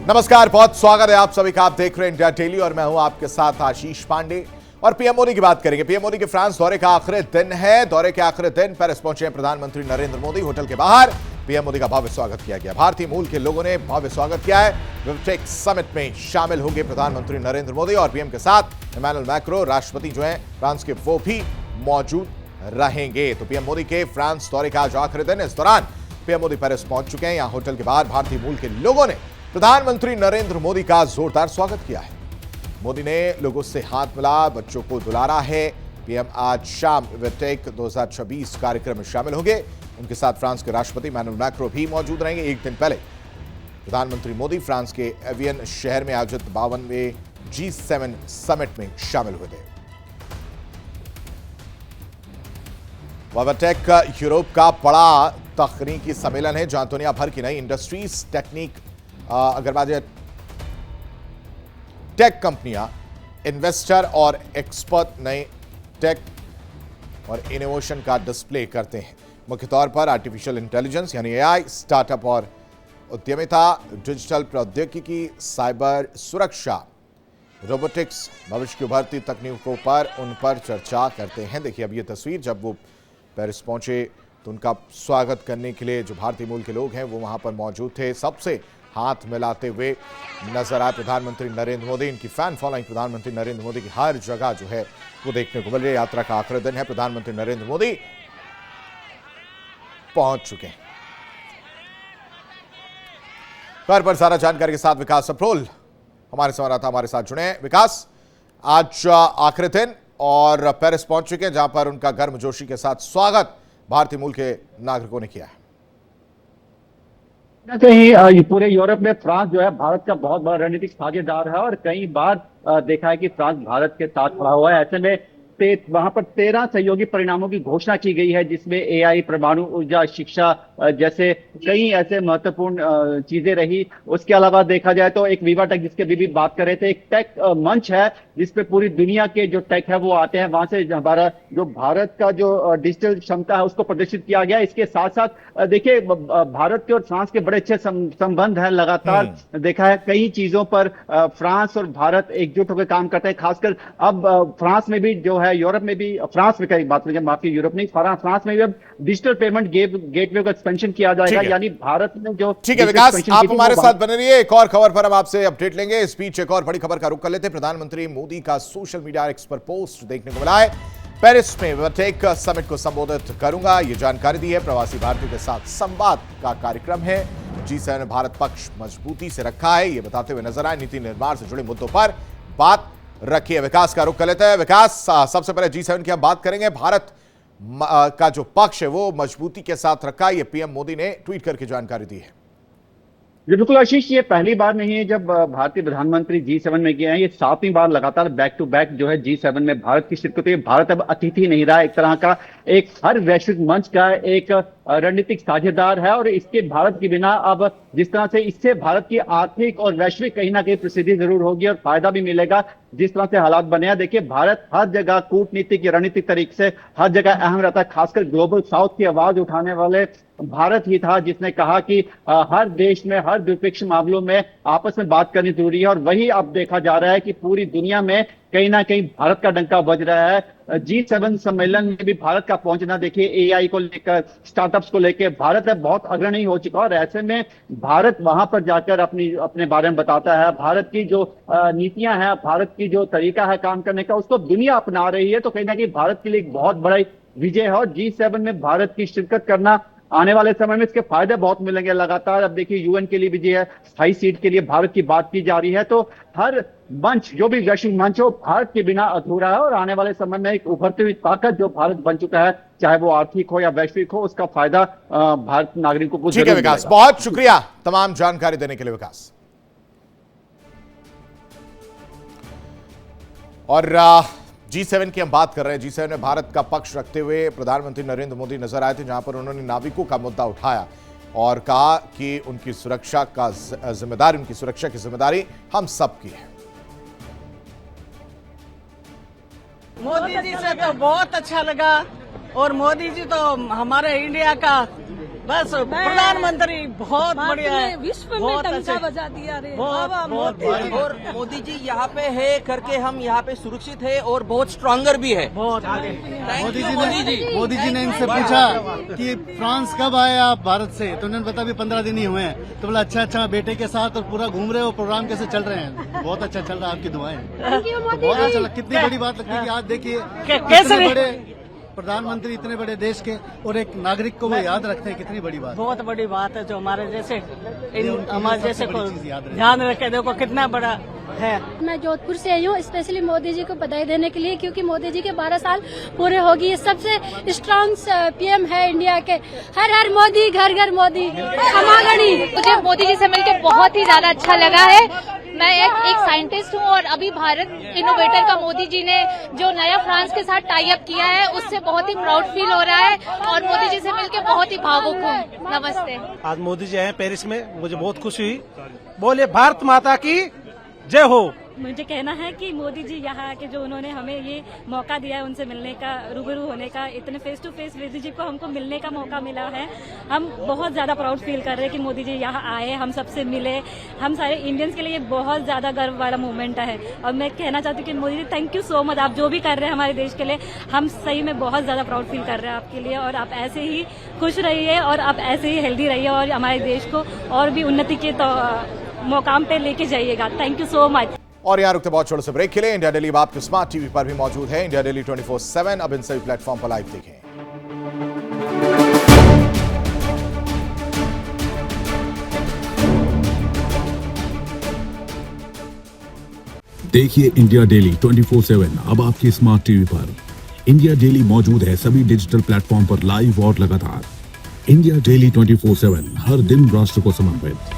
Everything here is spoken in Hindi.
नमस्कार, बहुत स्वागत है आप सभी का। आप देख रहे हैं इंडिया डेली और मैं हूं आपके साथ आशीष पांडे। और पीएम मोदी की बात करेंगे। पीएम मोदी के फ्रांस दौरे का आखिरी दिन है। दौरे के आखिरी दिन पेरिस पहुंचे हैं प्रधानमंत्री नरेंद्र मोदी। होटल के बाहर पीएम मोदी का भव्य स्वागत किया गया। भारतीय मूल के लोगों ने भव्य स्वागत किया है। विवटेक समिट में शामिल होंगे प्रधानमंत्री नरेंद्र मोदी और पीएम के साथ इमैनुअल मैक्रो राष्ट्रपति जो है फ्रांस के, वो भी मौजूद रहेंगे। तो पीएम मोदी के फ्रांस दौरे का आज आखिरी दिन। इस दौरान पीएम मोदी पेरिस पहुंच चुके हैं। यहां होटल के बाहर भारतीय मूल के लोगों ने प्रधानमंत्री नरेंद्र मोदी का जोरदार स्वागत किया है। मोदी ने लोगों से हाथ मिला, बच्चों को दुलारा है। पीएम आज शाम विवटेक 2026 कार्यक्रम में शामिल होंगे। उनके साथ फ्रांस के राष्ट्रपति इमैनुअल मैक्रो भी मौजूद रहेंगे। एक दिन पहले प्रधानमंत्री मोदी फ्रांस के एवियन शहर में आयोजित 52वें G7 समिट में शामिल हुए थे। विवटेक यूरोप का बड़ा तकनीकी सम्मेलन है जहां दुनिया भर की नई इंडस्ट्रीज, टेक्निक, अगर बात टेक कंपनियां, इन्वेस्टर और एक्सपर्ट नए टेक और इनोवेशन का डिस्प्ले करते हैं। मुख्य तौर पर आर्टिफिशियल इंटेलिजेंस यानी एआई, स्टार्टअप और उद्यमिता, डिजिटल प्रौद्योगिकी, साइबर सुरक्षा, रोबोटिक्स, भविष्य की उभरती तकनीकों पर उन पर चर्चा करते हैं। देखिए अब ये तस्वीर, जब वो पेरिस पहुंचे तो उनका स्वागत करने के लिए जो भारतीय मूल के लोग हैं वो वहां पर मौजूद थे। सबसे हाथ मिलाते हुए नजर आए प्रधानमंत्री नरेंद्र मोदी। इनकी फैन फॉलोइंग प्रधानमंत्री नरेंद्र मोदी की हर जगह जो है वो देखने को मिल रही है। यात्रा का आखिरी दिन है। प्रधानमंत्री नरेंद्र मोदी पहुंच चुके हैं। पर सारा जानकारी के साथ विकास सप्रोल हमारे संवाददाता हमारे साथ जुड़े हैं। विकास, आज आखिरी दिन और पेरिस पहुंच चुके हैं जहां पर उनका गर्मजोशी के साथ स्वागत भारतीय मूल के नागरिकों ने किया है। कहीं पूरे यूरोप में फ्रांस जो है भारत का बहुत बड़ा रणनीतिक साझेदार है और कई बार देखा है कि फ्रांस भारत के साथ खड़ा हुआ है। ऐसे में वहां पर 13 सहयोगी परिणामों की घोषणा की गई है, जिसमें एआई, परमाणु ऊर्जा, शिक्षा जैसे कई ऐसे महत्वपूर्ण चीजें रही। उसके अलावा देखा जाए तो एक विवा टेक, जिसके भी बात कर रहे थे, एक टेक मंच है जिसपे पूरी दुनिया के जो टेक है वो आते हैं। वहां से हमारा जो भारत का जो डिजिटल क्षमता है उसको प्रदर्शित किया गया। इसके साथ साथ देखिए भारत के और फ्रांस के बड़े अच्छे संबंध है। लगातार देखा है कई चीजों पर फ्रांस और भारत एकजुट होकर काम करते हैं। खासकर अब फ्रांस में भी जो है, यूरोप में भी, फ्रांस में कई बात करें, माफी यूरोप नहीं, फ्रांस में भी अब डिजिटल पेमेंट गेटवे का एक्सपेंशन किया जाएगा। यानी भारत में जो, ठीक है विकास, आप हमारे साथ बने रहिए। एक और खबर पर हम आपसे अपडेट लेंगे। इस बीच एक और बड़ी खबर का रुख कर लेते हैं। प्रधानमंत्री मोदी का सोशल मीडिया एक्स पर पोस्ट देखने को मिला है। पेरिस में विवटेक समिट को संबोधित करूंगा, ये जानकारी दी है। प्रवासी भारतीयों के साथ संवाद का कार्यक्रम है। G7 भारत पक्ष मजबूती से रखा है, ये बताते हुए नजर आए। नीति निर्माण से जुड़े मुद्दों पर बात रखिए। विकास का रुख कर लेते हैं। विकास, सबसे पहले G7 की हम बात करेंगे। भारत का जो पक्ष है वो मजबूती के साथ रखा है, ये पीएम मोदी ने ट्वीट करके जानकारी दी है। बिल्कुल आशीष, ये पहली बार नहीं है जब भारतीय प्रधानमंत्री G7 में गए हैं। ये 7वीं बार लगातार बैक टू बैक जो है G7 में भारत की शिरकत हुई। भारत अब अतिथि नहीं रहा, एक तरह का एक हर वैश्विक मंच का एक रणनीतिक साझेदार है। और इसके भारत के बिना अब जिस तरह से इससे भारत की आर्थिक और वैश्विक कहीं ना कहीं प्रसिद्धि जरूर होगी और फायदा भी मिलेगा। जिस तरह से हालात बने हैं, देखिए भारत हर जगह कूटनीतिक या रणनीतिक तरीके से हर जगह अहम रहता है। खासकर ग्लोबल साउथ की आवाज उठाने वाले भारत ही था जिसने कहा कि हर देश में हर द्विपक्षीय मामलों में आपस में बात करनी जरूरी है। और वही अब देखा जा रहा है कि पूरी दुनिया में कहीं ना कहीं भारत का डंका बज रहा है। G7 सम्मेलन में भी भारत का पहुंचना, देखिए एआई को लेकर, स्टार्टअप्स को लेकर भारत अब बहुत अग्रणी हो चुका है। और ऐसे में भारत वहां पर जाकर अपने बारे में बताता है। भारत की जो नीतियां हैं, भारत की जो तरीका है काम करने का, उसको दुनिया अपना रही है। तो कहीं ना कहीं भारत के लिए एक बहुत बड़ा विजय है। और G7 में भारत की शिरकत करना आने वाले समय में इसके फायदे बहुत मिलेंगे। लगातार अब देखिए यूएन के लिए भी जो है स्थायी सीट के लिए भारत की बात की जा रही है। तो हर मंच, जो भी वैश्विक मंच हो, भारत के बिना अधूरा है। और आने वाले समय में एक उभरती हुई ताकत जो भारत बन चुका है, चाहे वो आर्थिक हो या वैश्विक हो, उसका फायदा भारत नागरिकों को। ठीक है विकास, बहुत शुक्रिया तमाम जानकारी देने के लिए विकास। और G7 की हम बात कर रहे हैं। G7 में भारत का पक्ष रखते हुए प्रधानमंत्री नरेंद्र मोदी नजर आए थे, जहां पर उन्होंने नाविकों का मुद्दा उठाया और कहा कि उनकी सुरक्षा की जिम्मेदारी हम सब की है। मोदी जी से तो बहुत अच्छा लगा और मोदी जी तो हमारे इंडिया का बस प्रधानमंत्री बहुत बढ़िया है, विश्व में बहुत डंका अच्छे। बजा दिया रे। बहुत वाह, बहुत मोदी। बहुत और मोदी जी यहाँ पे है करके हम यहाँ पे सुरक्षित है और बहुत स्ट्रांगर भी है। बहुत मोदी जी ने इनसे पूछा कि फ्रांस कब आए आप भारत से, तो उन्होंने बताया 15 दिन ही हुए हैं। तो बोला अच्छा बेटे के साथ और पूरा घूम रहे हो, प्रोग्राम कैसे चल रहे हैं? बहुत अच्छा चल रहा है, आपकी दुआएं। तो बहुत अच्छा लगा। कितनी बड़ी बात लगती है कि आज देखिए कैसे इतने बड़े प्रधानमंत्री इतने बड़े देश के और एक नागरिक को वो याद रखते हैं, कितनी बड़ी बात है। बहुत बड़ी बात है जो हमारे जैसे उनकी हमारे सबसे जैसे को बड़ी चीज़ याद रहे। ध्यान रखे, देखो कितना बड़ा है। मैं जोधपुर से आई हूँ स्पेशली मोदी जी को बधाई देने के लिए, क्योंकि मोदी जी के 12 साल पूरे होगी। ये सबसे स्ट्रांग पीएम है इंडिया के। हर हर मोदी, घर घर मोदी, खमागणी। मुझे मोदी जी से मिलकर बहुत ही ज्यादा अच्छा लगा है। मैं एक साइंटिस्ट हूँ और अभी भारत इनोवेटर का मोदी जी ने जो नया फ्रांस के साथ टाई अप किया है उससे बहुत ही प्राउड फील हो रहा है और मोदी जी से मिलकर बहुत ही भावुक हूँ। नमस्ते। आज मोदी जी आए पेरिस में, मुझे बहुत खुशी हुई। बोले भारत माता की जय हो। मुझे कहना है कि मोदी जी यहाँ के जो उन्होंने हमें ये मौका दिया है उनसे मिलने का, रूबरू होने का, इतने face to face Modi ji को हमको मिलने का मौका मिला है। हम बहुत ज्यादा प्राउड फील कर रहे हैं कि मोदी जी यहाँ आए, हम सबसे मिले। हम सारे इंडियंस के लिए बहुत ज्यादा गर्व वाला मोमेंट है और मैं कहना चाहती हूँ कि Modi ji thank you so much. आप जो भी कर रहे हैं हमारे देश के लिए, हम सही में बहुत ज्यादा प्राउड फील कर रहे हैं आपके लिए। और आप ऐसे ही खुश रहिए और आप ऐसे ही हेल्दी रहिए और हमारे देश को और भी उन्नति के मुकाम पे लेके जाइएगा। Thank you so much. और यहाँ रुकते बहुत छोटे से ब्रेक के लिए। इंडिया डेली आपके स्मार्ट टीवी पर भी मौजूद है। इंडिया डेली 24/7 अब इन सभी प्लेटफॉर्म पर लाइव देखें। देखिए इंडिया डेली 24/7 अब आपकी स्मार्ट टीवी पर। इंडिया डेली मौजूद है सभी डिजिटल प्लेटफॉर्म पर लाइव और लगातार। इंडिया डेली 24/7 हर दिन राष्ट्र को समर्पित।